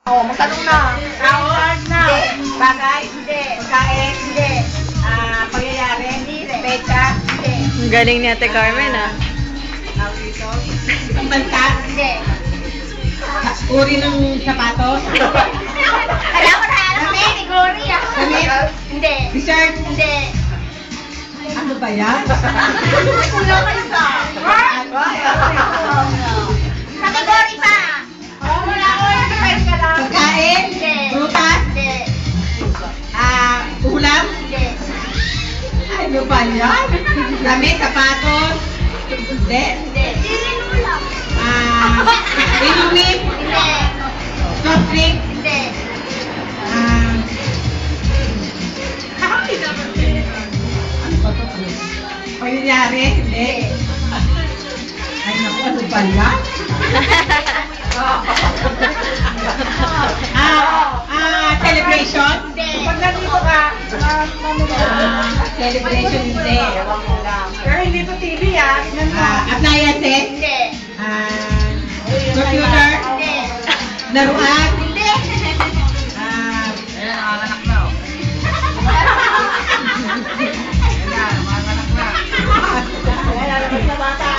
Oh, magtanong na. Tawag na. Hindi. Bagay? Hindi. Pagkain? Hindi. Pangyayari? Hindi rin. Petsa? Hindi. Ang galing ni Ate Carmen, ah. Tawag dito? Pambansa? Hindi. Uri ng sapatos? Alam ko na alam mo ni Gloria. Damit? Hindi. Dessert? Hindi. Ano ba yan? Kulang ka isa. Kategory pa. Wala ko. Nag-five ka lang. Pagkain? Hindi. Prutas? Hindi. Ulam? Hindi. Ano ba yan? Damit? Sapatos? Hindi. Hindi. Hindi ulam. Inumin? Hindi. Soft drink? Hindi. Ano ba ito? Pangyayari? Hindi. Ay, naku, ano ba yan? Celebration? Hindi. Pag nandito ka, celebration hindi. Pero hindi to TV appliances? Hindi. Computer? Hindi. Laruan? Hindi. Ayan, nanganganak na oh. Ayan, nanganganak na. Ayan, lalabas na bata.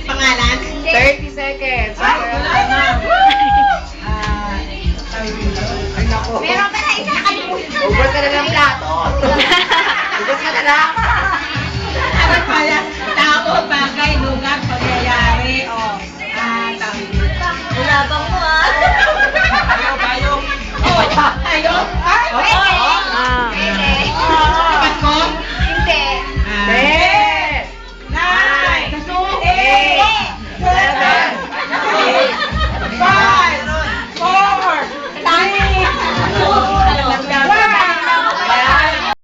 Pangalan? Hindi. 30 seconds. Ay, wala na. Ay, naku. Meron pa na isa kalimutan. Ubus ka na ng plato. Ubus ka na lang. Ano pala? Tao, bagay, lugar, pangyayari, o Ulabang mo ah. Ayaw, ayaw. Oh, ayaw. Ay, Pwede.